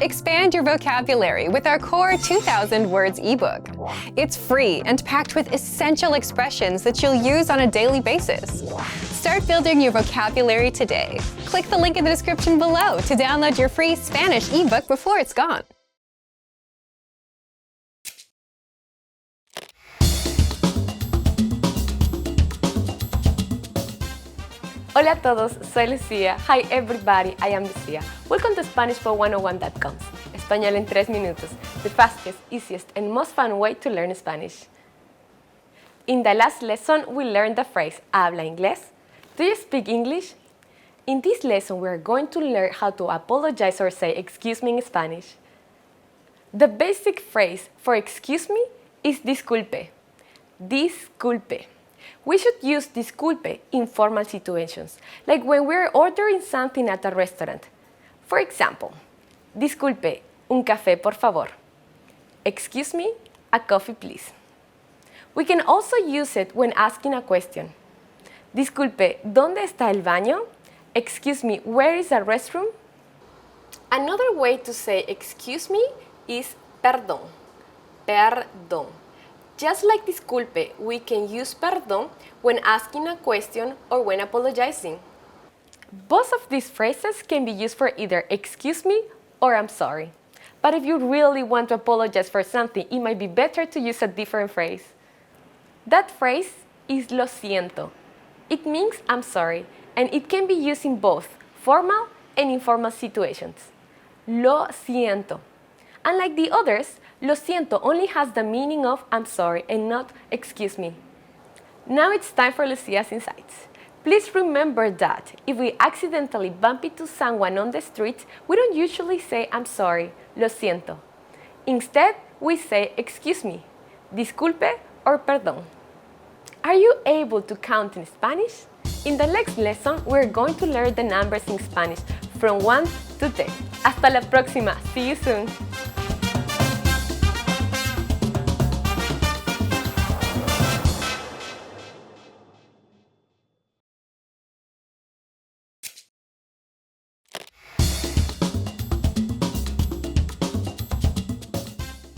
Expand your vocabulary with our core 2,000 words ebook. It's free and packed with essential expressions that you'll use on a daily basis. Start building your vocabulary today. Click the link in the description below to download your free Spanish ebook before it's gone. Hola a todos, soy Lucía. Hi everybody, I am Lucía. Welcome to SpanishFor101.com. Español en 3 minutos, the fastest, easiest, and most fun way to learn Spanish. In the last lesson, we learned the phrase ¿Habla inglés? Do you speak English? In this lesson, we are going to learn how to apologize or say excuse me in Spanish. The basic phrase for excuse me is disculpe. Disculpe. We should use disculpe in formal situations, like when we're ordering something at a restaurant. For example, disculpe, un café por favor. Excuse me, a coffee please. We can also use it when asking a question. Disculpe, ¿dónde está el baño? Excuse me, where is the restroom? Another way to say excuse me is perdón. Perdón. Just like disculpe, we can use perdón when asking a question or when apologizing. Both of these phrases can be used for either excuse me or I'm sorry. But if you really want to apologize for something, it might be better to use a different phrase. That phrase is lo siento. It means I'm sorry, and it can be used in both formal and informal situations. Lo siento. Unlike the others, lo siento only has the meaning of I'm sorry and not excuse me. Now it's time for Lucia's Insights. Please remember that if we accidentally bump into someone on the street, we don't usually say I'm sorry, lo siento. Instead, we say excuse me, disculpe, or perdón. Are you able to count in Spanish? In the next lesson, we're going to learn the numbers in Spanish from 1 to 10. Hasta la próxima. See you soon.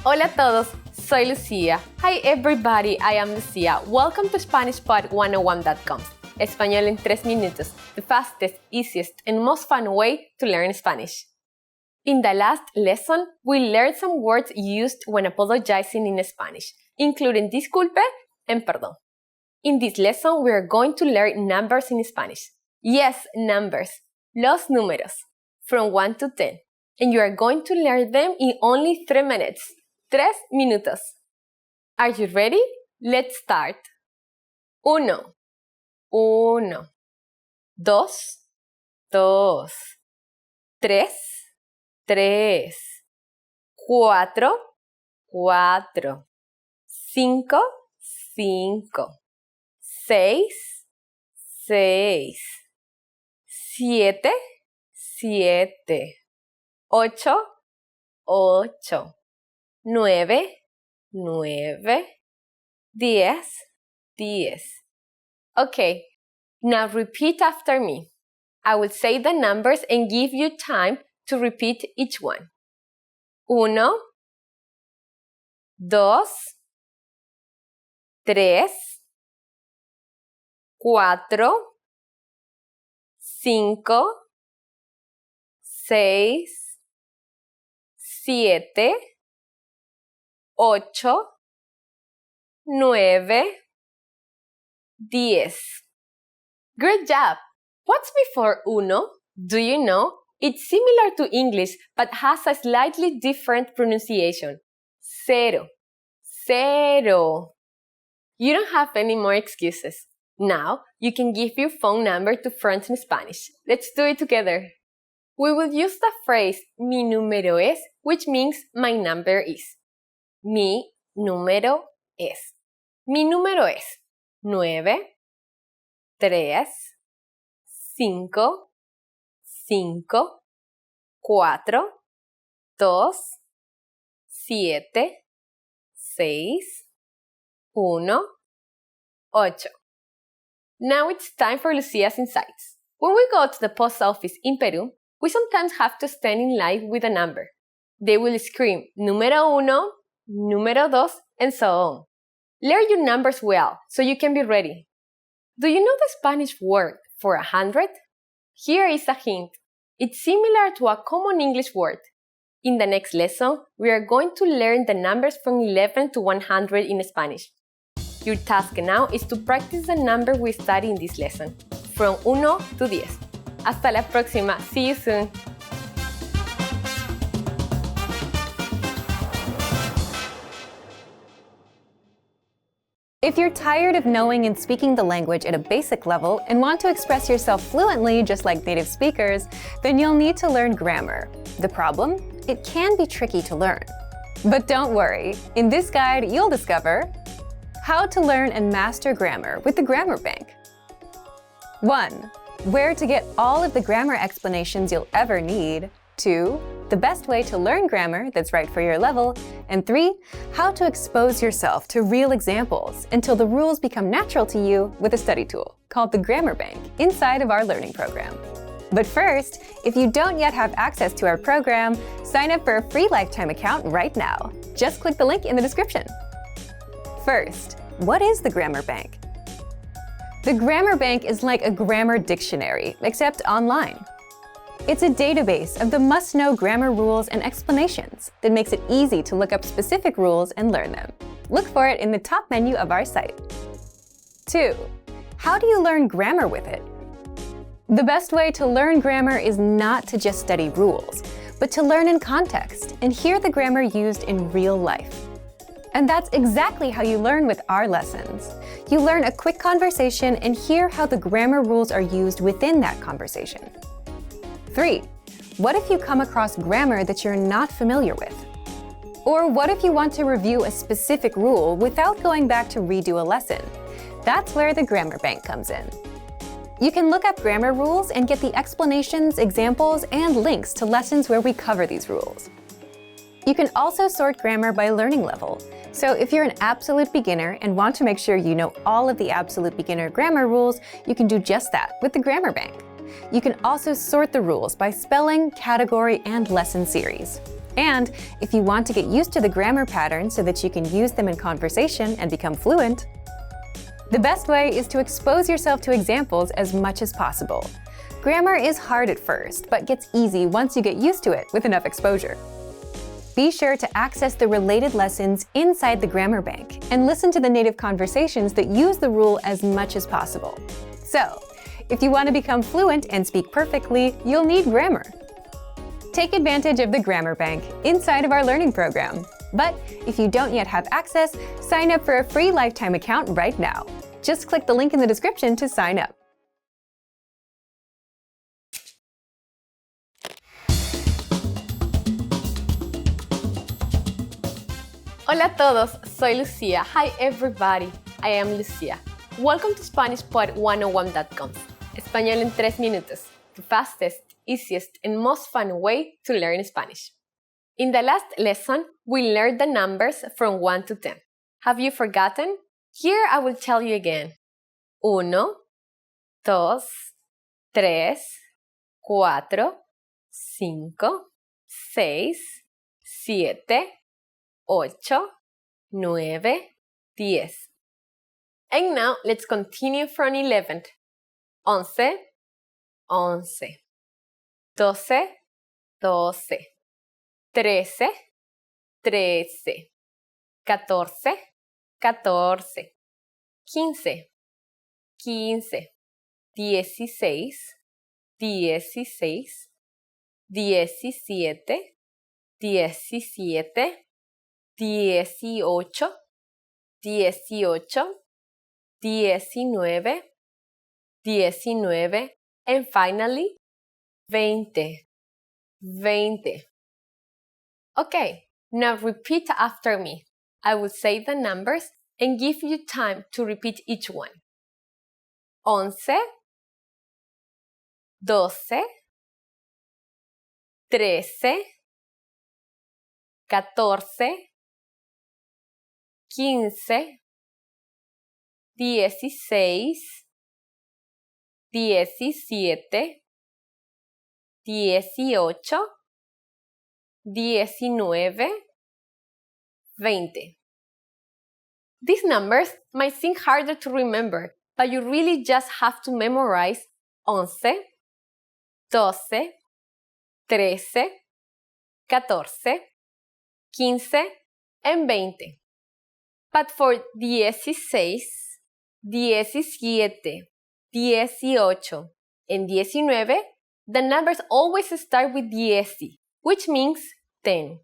Hola a todos, soy Lucía. Hi everybody, I am Lucía. Welcome to SpanishPod101.com. Español en 3 minutos, the fastest, easiest, and most fun way to learn Spanish. In the last lesson, we learned some words used when apologizing in Spanish, including disculpe and perdón. In this lesson, we are going to learn numbers in Spanish. Yes, numbers. Los números. From 1 to 10. And you are going to learn them in only 3 minutes. 3 minutos. Are you ready? Let's start. 1, 1. 2, 2. 3, 3. 4, 4. 5, 5. 6, 6. 7, 7. 8, 8. 9, 9. 10, 10. Okay, now repeat after me. I will say the numbers and give you time to repeat each one. 1, 2, 3, 4, 5, 6, 7, 8, 9, 10. Great job! What's before uno? Do you know? It's similar to English but has a slightly different pronunciation. Cero. Cero. You don't have any more excuses. Now, you can give your phone number to friends in Spanish. Let's do it together. We will use the phrase mi número es, which means my number is. Mi número es. Mi número es 9, 3, 5, 5, 4, 2, 7, 6, 1, 8. Now it's time for Lucia's Insights. When we go to the post office in Peru, we sometimes have to stand in line with a number. They will scream número uno, número dos, and so on. Learn your numbers well so you can be ready. Do you know the Spanish word for 100? Here is a hint. It's similar to a common English word. In the next lesson, we are going to learn the numbers from 11 to 100 in Spanish. Your task now is to practice the number we study in this lesson, from 1 to 10. Hasta la próxima. See you soon. If you're tired of knowing and speaking the language at a basic level and want to express yourself fluently just like native speakers, then you'll need to learn grammar. The problem? It can be tricky to learn. But don't worry. In this guide, you'll discover how to learn and master grammar with the Grammar Bank. 1. Where to get all of the grammar explanations you'll ever need. 2. The best way to learn grammar that's right for your level. And 3. How to expose yourself to real examples until the rules become natural to you with a study tool called the Grammar Bank inside of our learning program. But first, if you don't yet have access to our program, sign up for a free lifetime account right now. Just click the link in the description. First, what is the Grammar Bank? The Grammar Bank is like a grammar dictionary, except online. It's a database of the must-know grammar rules and explanations that makes it easy to look up specific rules and learn them. Look for it in the top menu of our site. 2. How do you learn grammar with it? The best way to learn grammar is not to just study rules, but to learn in context and hear the grammar used in real life. And that's exactly how you learn with our lessons. You learn a quick conversation and hear how the grammar rules are used within that conversation. 3. What if you come across grammar that you're not familiar with? Or what if you want to review a specific rule without going back to redo a lesson? That's where the Grammar Bank comes in. You can look up grammar rules and get the explanations, examples, and links to lessons where we cover these rules. You can also sort grammar by learning level. So if you're an absolute beginner and want to make sure you know all of the absolute beginner grammar rules, you can do just that with the Grammar Bank. You can also sort the rules by spelling, category, and lesson series. And if you want to get used to the grammar patterns so that you can use them in conversation and become fluent, the best way is to expose yourself to examples as much as possible. Grammar is hard at first, but gets easy once you get used to it with enough exposure. Be sure to access the related lessons inside the Grammar Bank and listen to the native conversations that use the rule as much as possible. So, if you want to become fluent and speak perfectly, you'll need grammar. Take advantage of the Grammar Bank inside of our learning program. But if you don't yet have access, sign up for a free lifetime account right now. Just click the link in the description to sign up. Hola a todos, soy Lucia. Hi everybody, I am Lucia. Welcome to SpanishPod101.com. Español en 3 minutos, the fastest, easiest, and most fun way to learn Spanish. In the last lesson, we learned the numbers from 1 to 10. Have you forgotten? Here I will tell you again. 1, 2, 3, 4, 5, 6, 7, 8, 9, 10. And now let's continue from 11. 11, 11, 12, 12, 13, 13, 14, 14, 15, 15, 16, 16, 17, 17, 18, 18, 19, 19, and finally, 20, 20. Okay, now repeat after me. I will say the numbers and give you time to repeat each one. 11, 12, 13, 14, 15, 16, 17, 18, 19, 20. These numbers might seem harder to remember, but you really just have to memorize 11, 12, 13, 14, 15, and 20. But for 16, 17, 18, and 19, the numbers always start with 10, which means 10.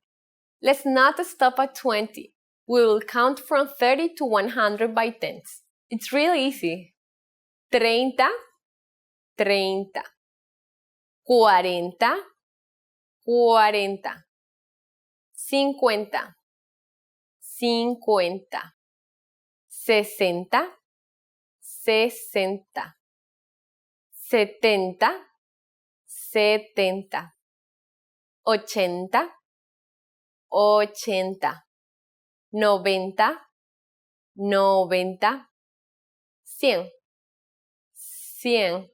Let's not stop at 20. We will count from 30 to 100 by tens. It's really easy. 30, 30. 40, 40. 50, 50. 60, 60. 70, 70. 80, 80. 90, 90. 100, 100.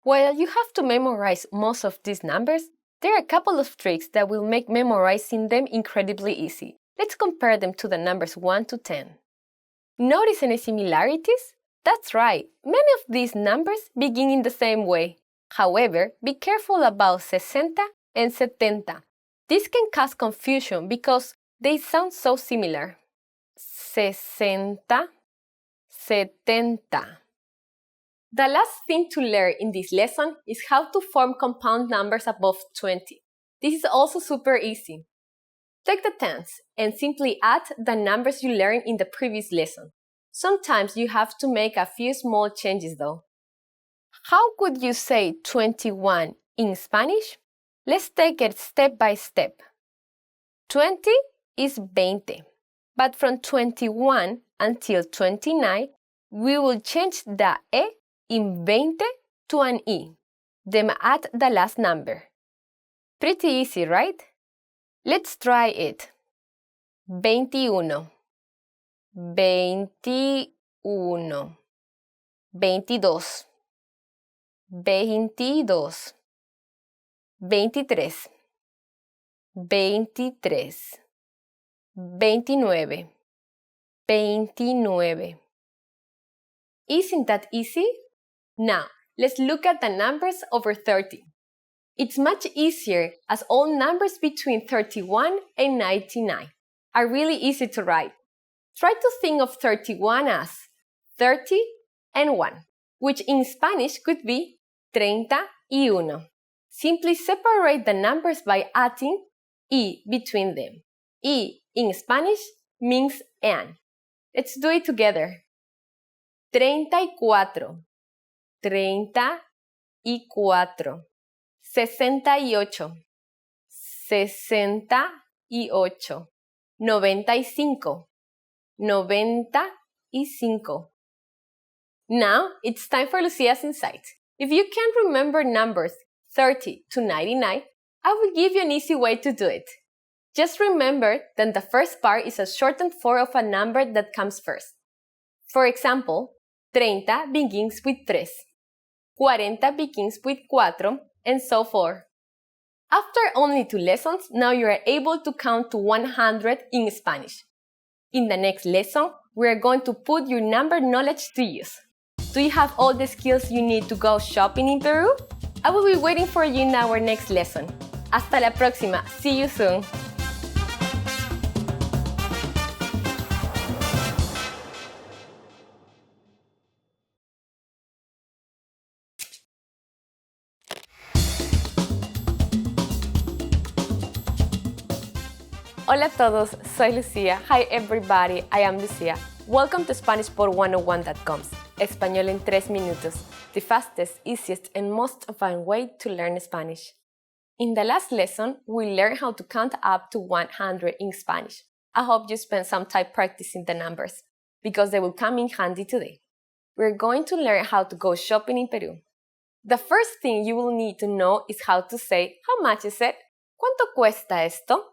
While you have to memorize most of these numbers, there are a couple of tricks that will make memorizing them incredibly easy. Let's compare them to the numbers 1 to 10. Notice any similarities? That's right, many of these numbers begin in the same way. However, be careful about 60 and 70. This can cause confusion because they sound so similar. 60, 70. The last thing to learn in this lesson is how to form compound numbers above 20. This is also super easy. Take the tens and simply add the numbers you learned in the previous lesson. Sometimes you have to make a few small changes though. How could you say 21 in Spanish? Let's take it step by step. 20 is 20, but from 21 until 29, we will change the E in 20 to an E, then add the last number. Pretty easy, right? Let's try it. 21, 21, 22, 22, 23, 23, 29, 29. Isn't that easy? Now, let's look at the numbers over 30. It's much easier as all numbers between 31 and 99 are really easy to write. Try to think of 31 as 30 and 1, which in Spanish could be 31. Simply separate the numbers by adding y between them. Y in Spanish means and. Let's do it together. 34, 34, 68, 68, 95, 95. Now it's time for Lucia's insight. If you can't remember numbers 30 to 99, I will give you an easy way to do it. Just remember that the first part is a shortened form of a number that comes first. For example, 30 begins with 3, 40 begins with 4, and so forth. After only 2 lessons, now you are able to count to 100 in Spanish. In the next lesson, we are going to put your number knowledge to use. Do you have all the skills you need to go shopping in Peru? I will be waiting for you in our next lesson. Hasta la próxima. See you soon. Hola a todos, soy Lucia. Hi everybody, I am Lucia. Welcome to SpanishPor101.com. Español en 3 minutos. The fastest, easiest, and most fun way to learn Spanish. In the last lesson, we learned how to count up to 100 in Spanish. I hope you spent some time practicing the numbers, because they will come in handy today. We're going to learn how to go shopping in Peru. The first thing you will need to know is how to say, how much is it? ¿Cuánto cuesta esto?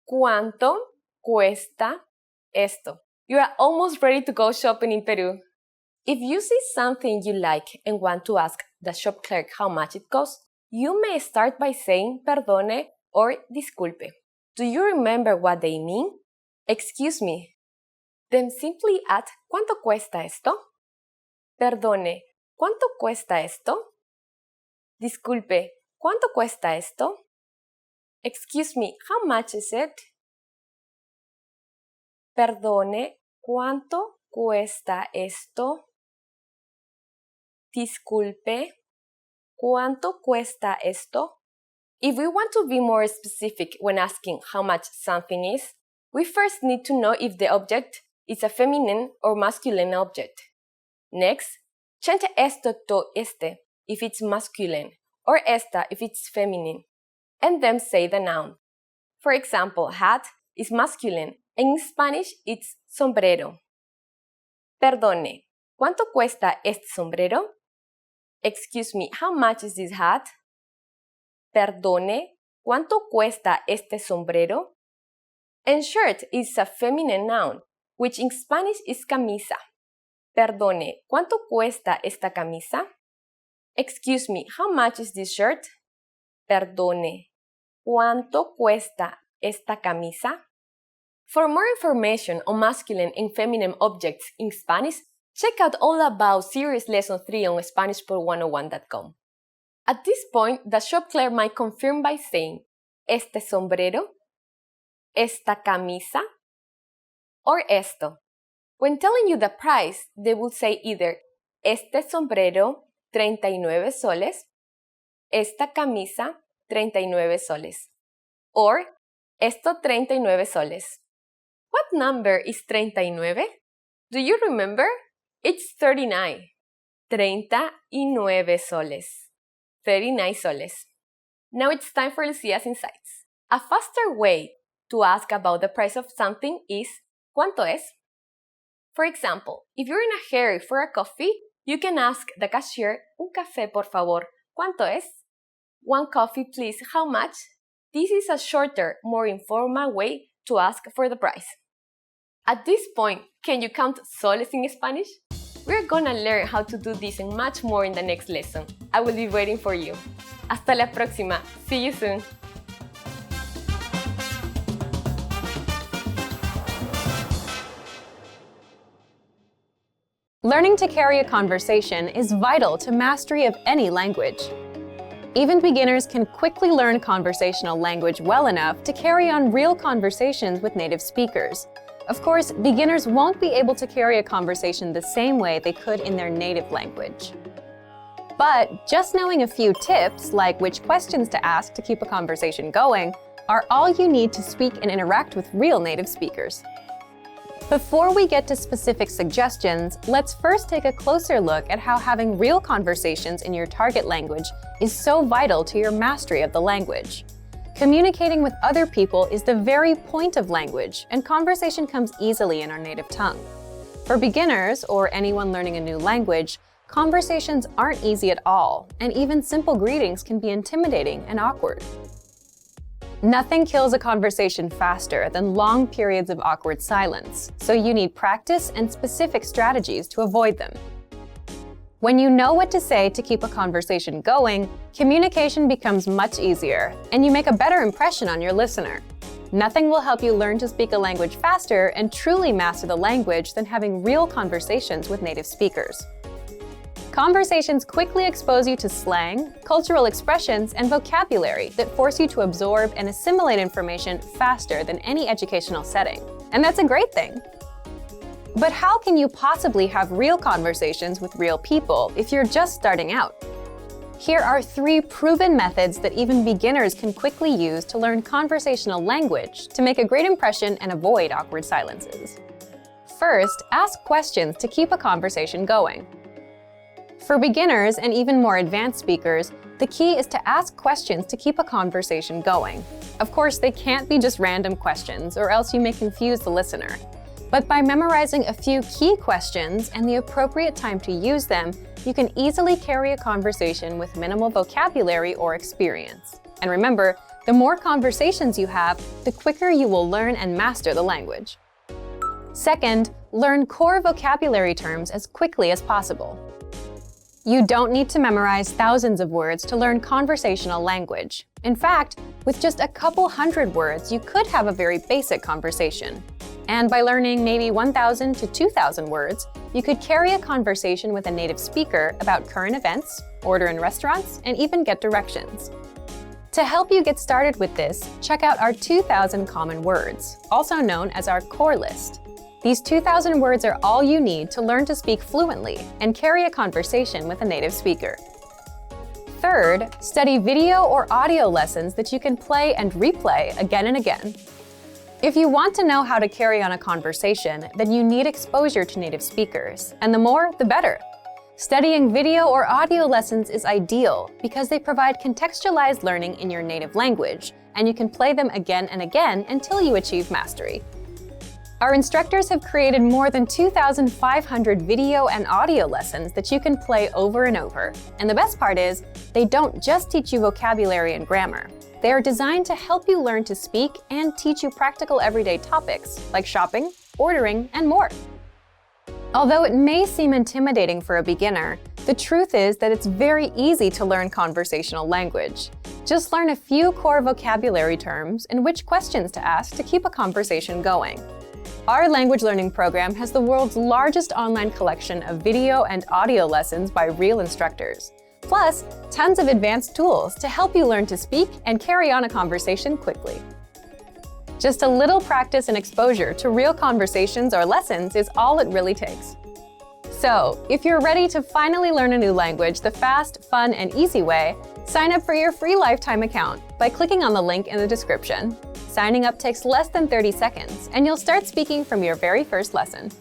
¿Cuánto cuesta esto? You are almost ready to go shopping in Peru. If you see something you like and want to ask the shop clerk how much it costs, you may start by saying, perdone, or disculpe. Do you remember what they mean? Excuse me. Then simply add ¿cuánto cuesta esto? Perdone, ¿cuánto cuesta esto? Disculpe, ¿cuánto cuesta esto? Excuse me, how much is it? Perdone, ¿cuánto cuesta esto? Disculpe, ¿cuánto cuesta esto? If we want to be more specific when asking how much something is, we first need to know if the object is a feminine or masculine object. Next, change esto to este if it's masculine, or esta if it's feminine, and then say the noun. For example, hat is masculine, and in Spanish it's sombrero. Perdone, ¿cuánto cuesta este sombrero? Excuse me, how much is this hat? Perdone, ¿cuánto cuesta este sombrero? And shirt is a feminine noun, which in Spanish is camisa. Perdone, ¿cuánto cuesta esta camisa? Excuse me, how much is this shirt? Perdone, ¿cuánto cuesta esta camisa? For more information on masculine and feminine objects in Spanish, check out all about Series Lesson 3 on SpanishPod101.com. At this point, the shop clerk might confirm by saying, este sombrero, esta camisa, or esto. When telling you the price, they will say either este sombrero, 39 soles, esta camisa, 39 soles, or esto 39 soles. What number is 39? Do you remember? It's 39. 39 soles. 39 soles. Now it's time for Lucia's insights. A faster way to ask about the price of something is ¿cuánto es? For example, if you're in a hurry for a coffee, you can ask the cashier, un café por favor, ¿cuánto es? One coffee please, how much? This is a shorter, more informal way to ask for the price. At this point, can you count soles in Spanish? We're gonna learn how to do this and much more in the next lesson. I will be waiting for you. Hasta la próxima. See you soon. Learning to carry a conversation is vital to mastery of any language. Even beginners can quickly learn conversational language well enough to carry on real conversations with native speakers. Of course, beginners won't be able to carry a conversation the same way they could in their native language. But just knowing a few tips, like which questions to ask to keep a conversation going, are all you need to speak and interact with real native speakers. Before we get to specific suggestions, let's first take a closer look at how having real conversations in your target language is so vital to your mastery of the language. Communicating with other people is the very point of language, and conversation comes easily in our native tongue. For beginners, or anyone learning a new language, conversations aren't easy at all, and even simple greetings can be intimidating and awkward. Nothing kills a conversation faster than long periods of awkward silence, so you need practice and specific strategies to avoid them. When you know what to say to keep a conversation going, communication becomes much easier, and you make a better impression on your listener. Nothing will help you learn to speak a language faster and truly master the language than having real conversations with native speakers. Conversations quickly expose you to slang, cultural expressions, and vocabulary that force you to absorb and assimilate information faster than any educational setting. And that's a great thing. But how can you possibly have real conversations with real people if you're just starting out? Here are 3 proven methods that even beginners can quickly use to learn conversational language to make a great impression and avoid awkward silences. First, ask questions to keep a conversation going. For beginners and even more advanced speakers, the key is to ask questions to keep a conversation going. Of course, they can't be just random questions, or else you may confuse the listener. But by memorizing a few key questions and the appropriate time to use them, you can easily carry a conversation with minimal vocabulary or experience. And remember, the more conversations you have, the quicker you will learn and master the language. Second, learn core vocabulary terms as quickly as possible. You don't need to memorize thousands of words to learn conversational language. In fact, with just a couple hundred words, you could have a very basic conversation. And by learning maybe 1,000 to 2,000 words, you could carry a conversation with a native speaker about current events, order in restaurants, and even get directions. To help you get started with this, check out our 2,000 common words, also known as our core list. These 2,000 words are all you need to learn to speak fluently and carry a conversation with a native speaker. Third, study video or audio lessons that you can play and replay again and again. If you want to know how to carry on a conversation, then you need exposure to native speakers, and the more, the better. Studying video or audio lessons is ideal because they provide contextualized learning in your native language, and you can play them again and again until you achieve mastery. Our instructors have created more than 2,500 video and audio lessons that you can play over and over. And the best part is, they don't just teach you vocabulary and grammar. They are designed to help you learn to speak and teach you practical everyday topics like shopping, ordering, and more. Although it may seem intimidating for a beginner, the truth is that it's very easy to learn conversational language. Just learn a few core vocabulary terms and which questions to ask to keep a conversation going. Our language learning program has the world's largest online collection of video and audio lessons by real instructors, plus tons of advanced tools to help you learn to speak and carry on a conversation quickly. Just a little practice and exposure to real conversations or lessons is all it really takes. So, if you're ready to finally learn a new language the fast, fun, and easy way, sign up for your free lifetime account by clicking on the link in the description. Signing up takes less than 30 seconds, and you'll start speaking from your very first lesson.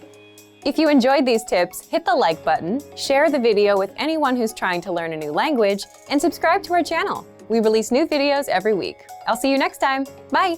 If you enjoyed these tips, hit the like button, share the video with anyone who's trying to learn a new language, and subscribe to our channel. We release new videos every week. I'll see you next time. Bye!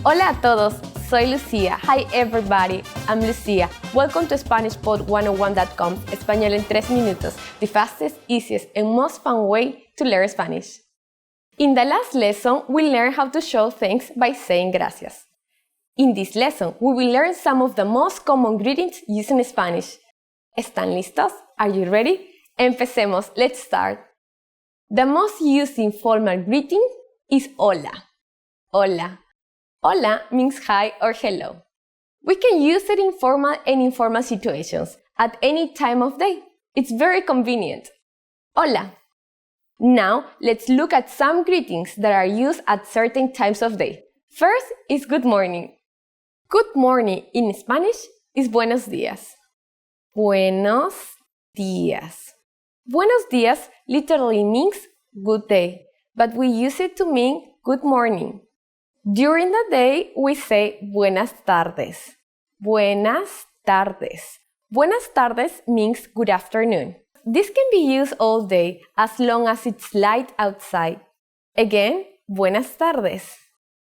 Hola a todos, soy Lucía. Hi everybody, I'm Lucía. Welcome to SpanishPod101.com's Español en 3 minutos, the fastest, easiest, and most fun way to learn Spanish. In the last lesson, we learned how to show thanks by saying gracias. In this lesson, we will learn some of the most common greetings used in Spanish. ¿Están listos? Are you ready? Empecemos, let's start. The most used informal greeting is hola. Hola. Hola means hi or hello. We can use it in formal and informal situations at any time of day. It's very convenient. Hola. Now, let's look at some greetings that are used at certain times of day. First is good morning. Good morning in Spanish is buenos días. Buenos días. Buenos días literally means good day, but we use it to mean good morning. During the day, we say buenas tardes. Buenas tardes. Buenas tardes means good afternoon. This can be used all day as long as it's light outside. Again, buenas tardes.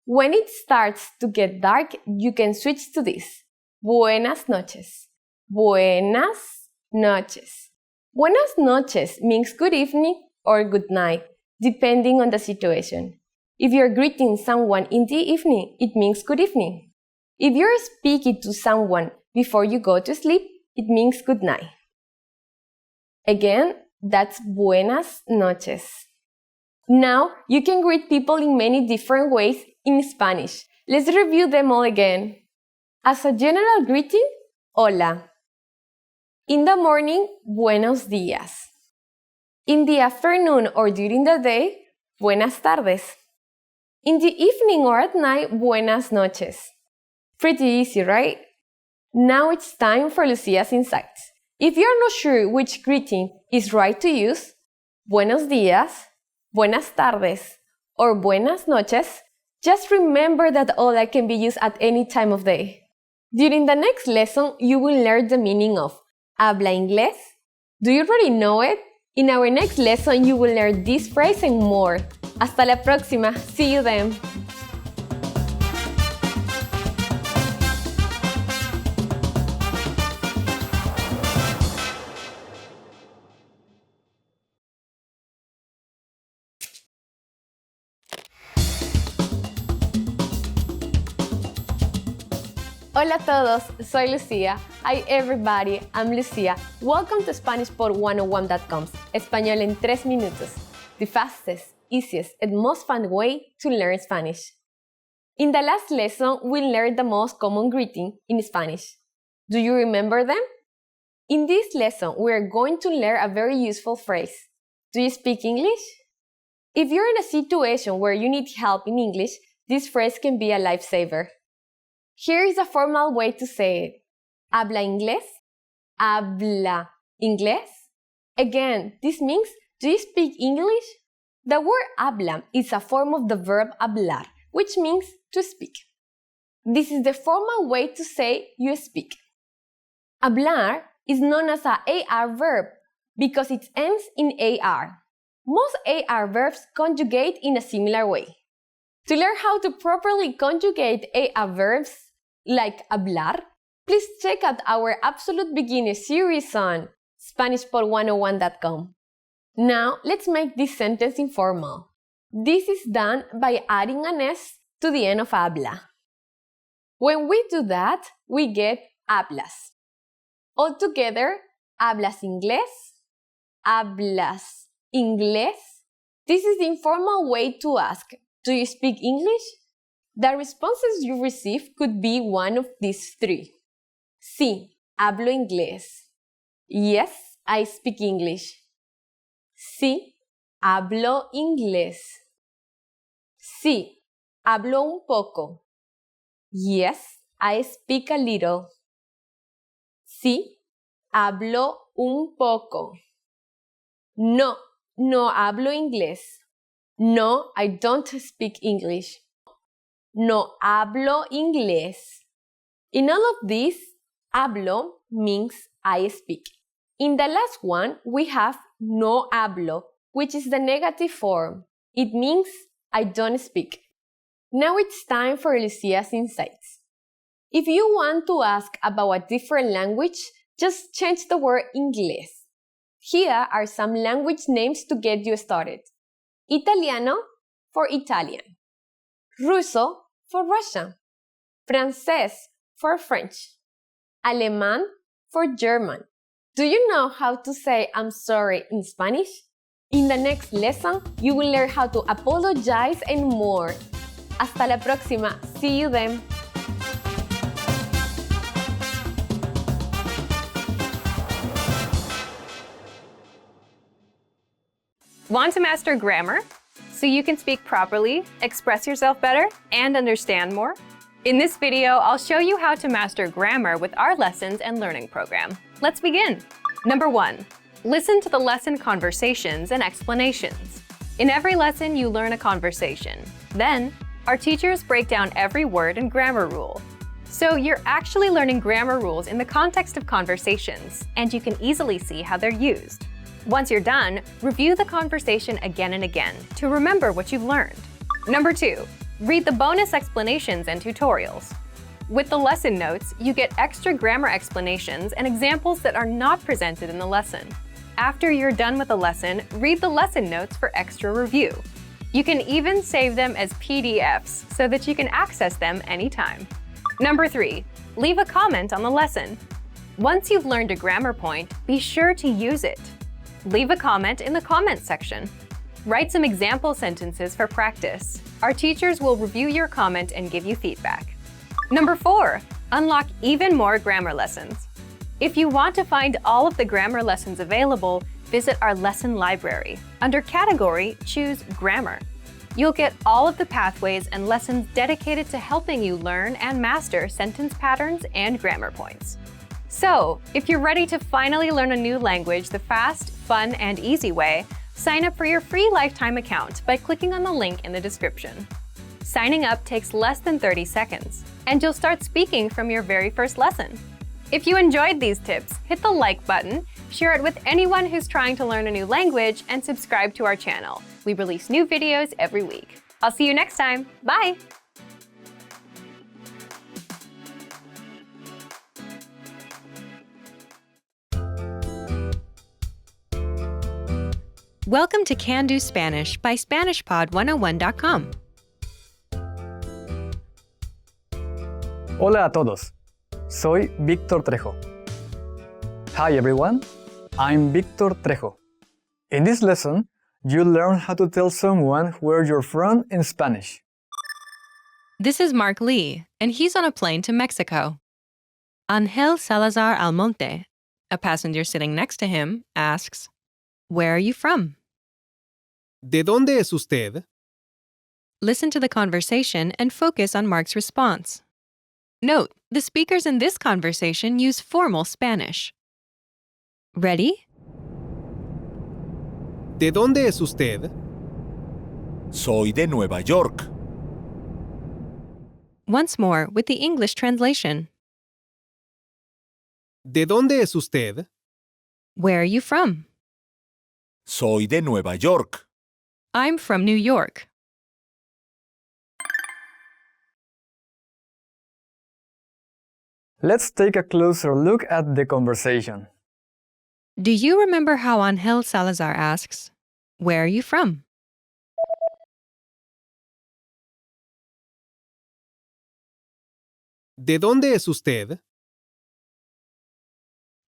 When it starts to get dark, you can switch to this. Buenas noches. Buenas noches. Buenas noches means good evening or good night, depending on the situation. If you're greeting someone in the evening, it means good evening. If you're speaking to someone before you go to sleep, it means good night. Again, that's buenas noches. Now, you can greet people in many different ways in Spanish. Let's review them all again. As a general greeting, hola. In the morning, buenos días. In the afternoon or during the day, buenas tardes. In the evening or at night, buenas noches. Pretty easy, right? Now it's time for Lucia's insights. If you're not sure which greeting is right to use, buenos días, buenas tardes, or buenas noches, just remember that hola can be used at any time of day. During the next lesson, you will learn the meaning of habla inglés. Do you already know it? In our next lesson, you will learn this phrase and more. Hasta la próxima. See you then. Hola a todos, soy Lucía. Hi everybody, I'm Lucía. Welcome to SpanishPod101.com. Español en 3 minutos. The fastest, easiest, and most fun way to learn Spanish. In the last lesson, we learned the most common greeting in Spanish. Do you remember them? In this lesson, we are going to learn a very useful phrase. Do you speak English? If you're in a situation where you need help in English, this phrase can be a lifesaver. Here is a formal way to say it. ¿Habla inglés? ¿Habla inglés? Again, this means, do you speak English? The word habla is a form of the verb hablar, which means to speak. This is the formal way to say you speak. Hablar is known as a AR verb because it ends in AR. Most AR verbs conjugate in a similar way. To learn how to properly conjugate AR verbs like hablar, please check out our Absolute Beginner series on SpanishPod101.com. Now, let's make this sentence informal. This is done by adding an S to the end of habla. When we do that, we get hablas. Altogether, ¿hablas inglés? ¿Hablas inglés? This is the informal way to ask, do you speak English? The responses you receive could be one of these three. Sí, hablo inglés. Yes, I speak English. Sí, hablo inglés. Sí, hablo un poco. Yes, I speak a little. Sí, hablo un poco. No, no hablo inglés. No, I don't speak English. No hablo inglés. In all of these, hablo means I speak. In the last one, we have no hablo, which is the negative form. It means I don't speak. Now it's time for Lucia's insights. If you want to ask about a different language, just change the word inglés. Here are some language names to get you started. Italiano for Italian. Ruso for Russian. Francés for French. Alemán for German. Do you know how to say I'm sorry in Spanish? In the next lesson, you will learn how to apologize and more. Hasta la próxima. See you then. Want to master grammar so you can speak properly, express yourself better, and understand more? In this video, I'll show you how to master grammar with our lessons and learning program. Let's begin. Number 1, listen to the lesson conversations and explanations. In every lesson, you learn a conversation. Then, our teachers break down every word and grammar rule. So you're actually learning grammar rules in the context of conversations, and you can easily see how they're used. Once you're done, review the conversation again and again to remember what you've learned. Number 2, read the bonus explanations and tutorials. With the lesson notes, you get extra grammar explanations and examples that are not presented in the lesson. After you're done with the lesson, read the lesson notes for extra review. You can even save them as PDFs so that you can access them anytime. Number 3, leave a comment on the lesson. Once you've learned a grammar point, be sure to use it. Leave a comment in the comments section. Write some example sentences for practice. Our teachers will review your comment and give you feedback. Number 4, unlock even more grammar lessons. If you want to find all of the grammar lessons available, visit our lesson library. Under Category, choose Grammar. You'll get all of the pathways and lessons dedicated to helping you learn and master sentence patterns and grammar points. So, if you're ready to finally learn a new language the fast, fun, and easy way, sign up for your free lifetime account by clicking on the link in the description. Signing up takes less than 30 seconds, and you'll start speaking from your very first lesson. If you enjoyed these tips, hit the like button, share it with anyone who's trying to learn a new language, and subscribe to our channel. We release new videos every week. I'll see you next time. Bye! Welcome to Can Do Spanish by SpanishPod101.com. Hola a todos, Soy Víctor Trejo. Hi everyone, I'm Víctor Trejo. In this lesson, you'll learn how to tell someone where you're from in Spanish. This is Mark Lee, and he's on a plane to Mexico. Angel Salazar Almonte, a passenger sitting next to him, asks, "Where are you from?" ¿De dónde es usted? Listen to the conversation and focus on Mark's response. Note, the speakers in this conversation use formal Spanish. Ready? ¿De dónde es usted? Soy de Nueva York. Once more with the English translation. ¿De dónde es usted? Where are you from? Soy de Nueva York. I'm from New York. Let's take a closer look at the conversation. Do you remember how Angel Salazar asks, "Where are you from?" ¿De dónde es usted?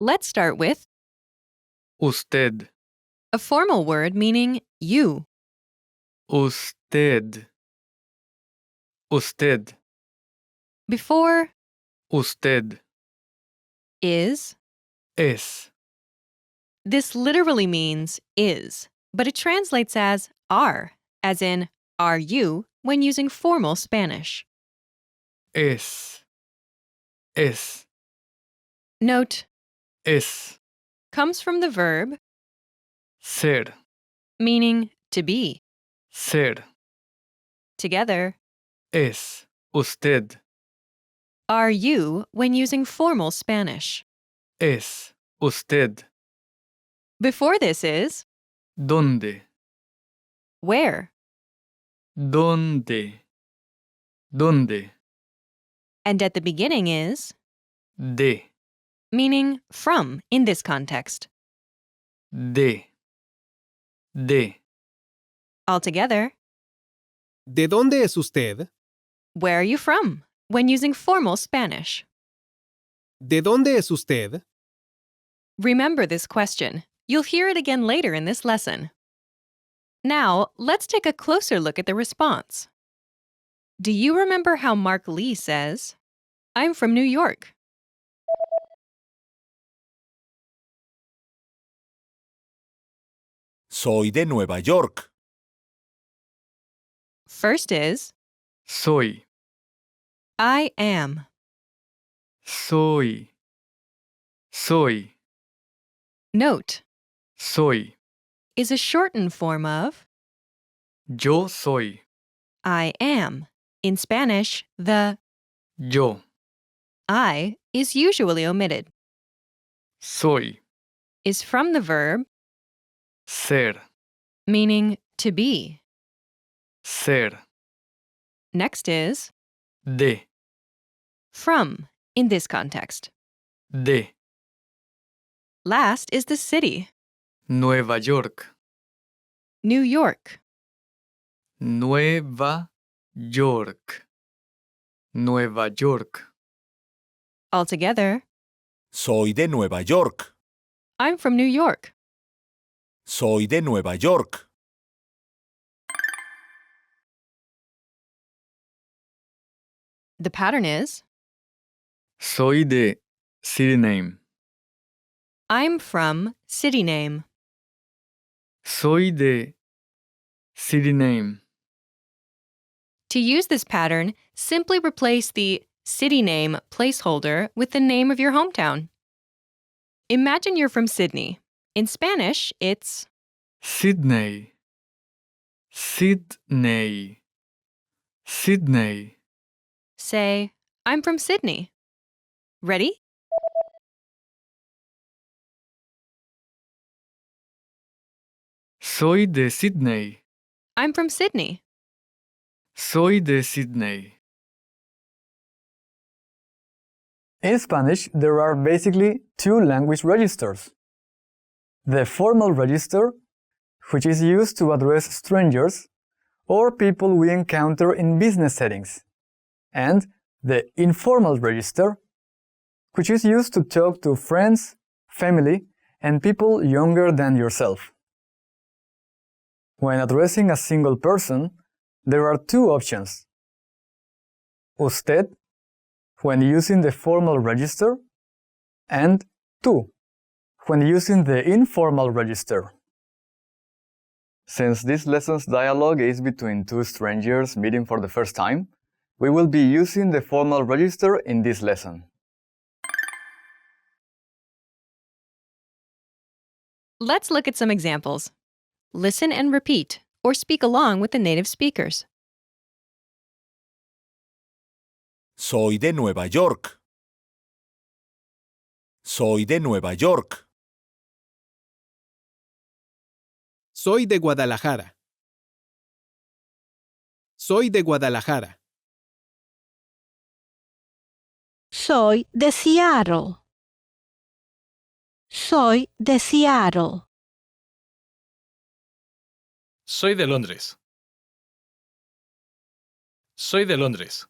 Let's start with Usted. a formal word meaning you. Usted. Usted. Before Usted. is, Es. this literally means is, but it translates as are, as in are you when using formal Spanish. Es. Es. Note, Es. comes from the verb Ser. meaning to be. Ser. Together, Es. Usted. are you when using formal Spanish. Es. Usted. Before this is ¿Dónde? where, ¿Dónde? ¿Dónde? and at the beginning is De. meaning from in this context. De. De. Altogether, ¿De dónde es usted? where are you from when using formal Spanish? ¿De dónde es usted? Remember this question. You'll hear it again later in this lesson. Now, let's take a closer look at the response. Do you remember how Mark Lee says, "I'm from New York"? Soy de Nueva York. First is Soy. I am. Soy. Soy. Note, Soy. is a shortened form of Yo soy. I am. In Spanish, the Yo. I is usually omitted. Soy. Is from the verb Ser. meaning to be. Ser. Next is De. from in this context. De. Last is the city, Nueva York. New York. Nueva York. Nueva York. Altogether, Soy de Nueva York. I'm from New York. Soy de Nueva York. The pattern is Soy de city name. I'm from city name. Soy de city name. To use this pattern, simply replace the city name placeholder with the name of your hometown. Imagine you're from Sydney. In Spanish, it's Sydney. Sydney. Sydney. say, I'm from Sydney. Ready? Soy de Sydney. I'm from Sydney. Soy de Sydney. In Spanish, there are basically two language registers. The formal register, which is used to address strangers or people we encounter in business settings, and the informal register, which is used to talk to friends, family, and people younger than yourself. When addressing a single person, there are two options. Usted, when using the formal register, and tú, when using the informal register. Since this lesson's dialogue is between two strangers meeting for the first time, we will be using the formal register in this lesson. Let's look at some examples. Listen and repeat, or speak along with the native speakers. Soy de Nueva York. Soy de Nueva York. Soy de Guadalajara. Soy de Guadalajara. Soy de Seattle. Soy de Seattle. Soy de Londres. Soy de Londres.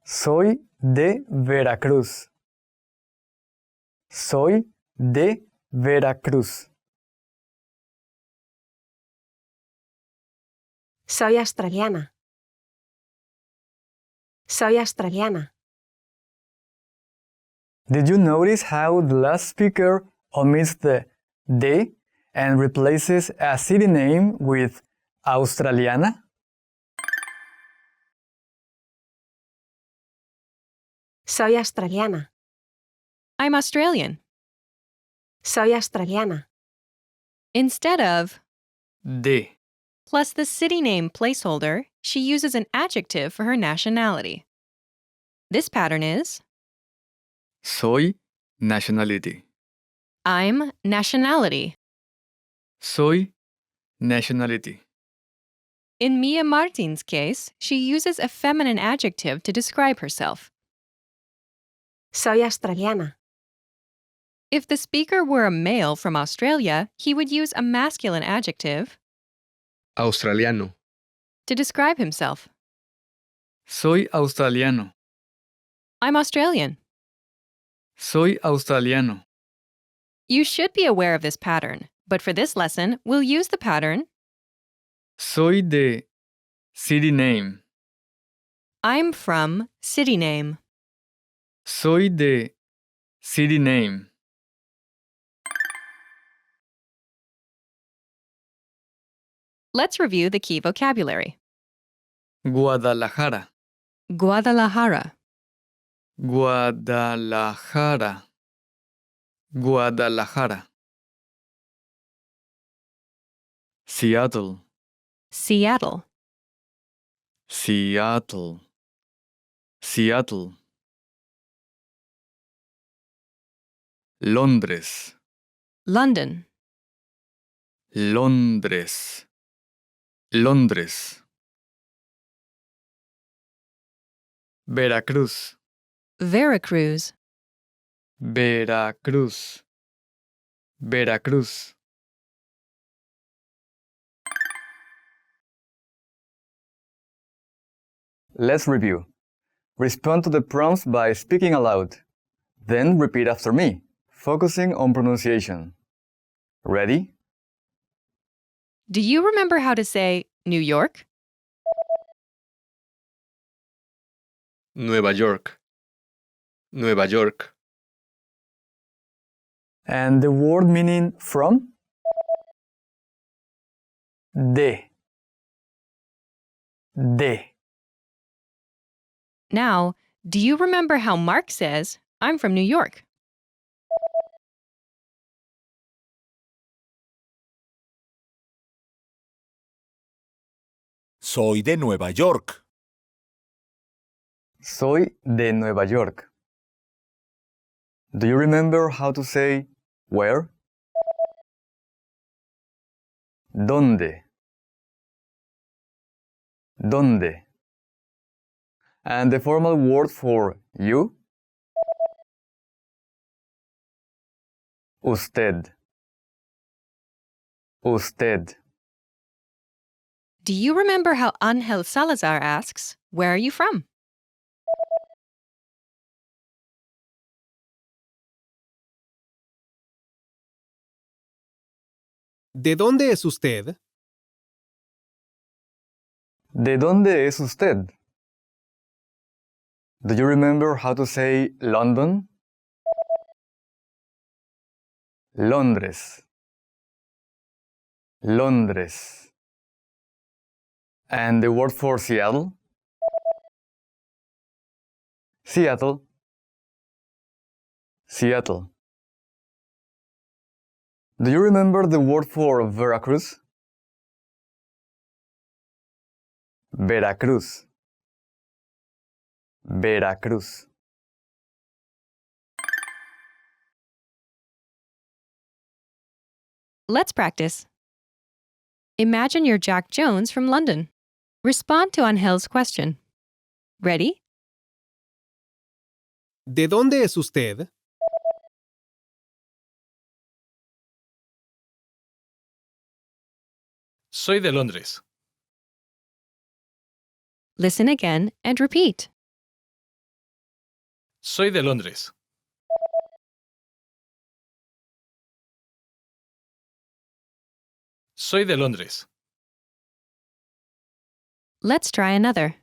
Soy de Veracruz. Soy de Veracruz. Soy australiana. Soy australiana. Did you notice how the last speaker omits the de and replaces a city name with Australiana? Soy australiana. I'm Australian. Soy australiana. Instead of De. plus the city name placeholder, she uses an adjective for her nationality. This pattern is Soy nationality. I'm nationality. Soy nationality. In Mia Martin's case, she uses a feminine adjective to describe herself. Soy australiana. If the speaker were a male from Australia, he would use a masculine adjective Australiano. to describe himself. Soy australiano. I'm Australian. Soy australiano. You should be aware of this pattern, but for this lesson, we'll use the pattern Soy de city name. I'm from city name. Soy de city name. Let's review the key vocabulary. Guadalajara. Guadalajara, Guadalajara. Guadalajara. Seattle. Seattle, Seattle. Seattle. Londres. London, Londres. Londres. Veracruz. Veracruz, Veracruz. Veracruz. Let's review. Respond to the prompts by speaking aloud. Then repeat after me, focusing on pronunciation. Ready? Do you remember how to say New York? Nueva York. Nueva York. And the word meaning from? De. De. Now, do you remember how Mark says, I'm from New York? Soy de Nueva York. Soy de Nueva York. Do you remember how to say where? ¿Dónde? ¿Dónde? And the formal word for you? Usted. Usted. Do you remember how Angel Salazar asks, where are you from? ¿De dónde es usted? ¿De dónde es usted? Do you remember how to say London? Londres. Londres. And the word for Seattle? Seattle. Seattle. Do you remember the word for Veracruz? Veracruz. Veracruz. Let's practice. Imagine you're Jack Jones from London. Respond to Angel's question. Ready? ¿De dónde es usted? Soy de Londres. Listen again and repeat. Soy de Londres. Soy de Londres. Let's try another.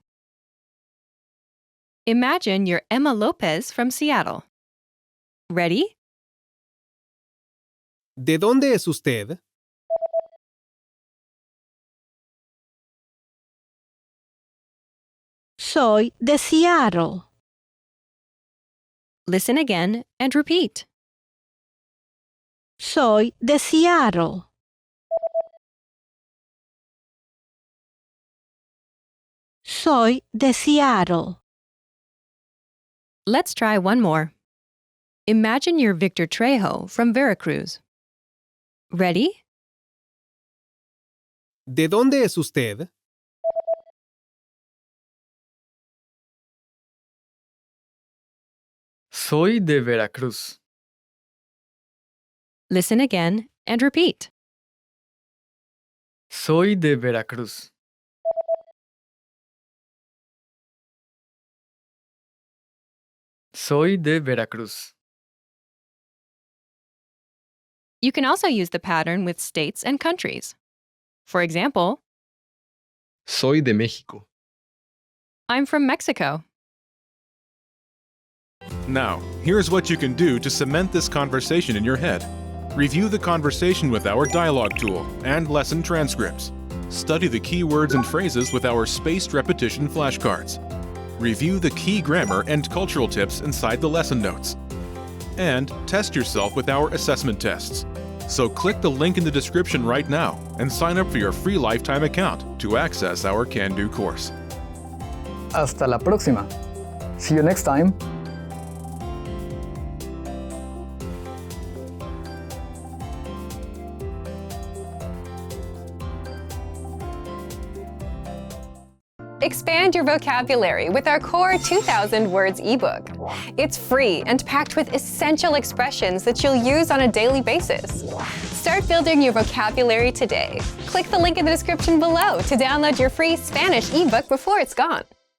Imagine you're Emma Lopez from Seattle. Ready? ¿De dónde es usted? Soy de Seattle. Listen again and repeat. Soy de Seattle. Soy de Seattle. Let's try one more. Imagine you're Victor Trejo from Veracruz. Ready? ¿De dónde es usted? Soy de Veracruz. Listen again and repeat. Soy de Veracruz. Soy de Veracruz. You can also use the pattern with states and countries. For example, Soy de México. I'm from Mexico. Now, here's what you can do to cement this conversation in your head. Review the conversation with our dialogue tool and lesson transcripts. Study the key words and phrases with our spaced repetition flashcards. Review the key grammar and cultural tips inside the lesson notes. And test yourself with our assessment tests. So click the link in the description right now and sign up for your free lifetime account to access our Can-Do course. Hasta la próxima. See you next time. Expand your vocabulary with our Core 2000 Words ebook. It's free and packed with essential expressions that you'll use on a daily basis. Start building your vocabulary today. Click the link in the description below to download your free Spanish ebook before it's gone.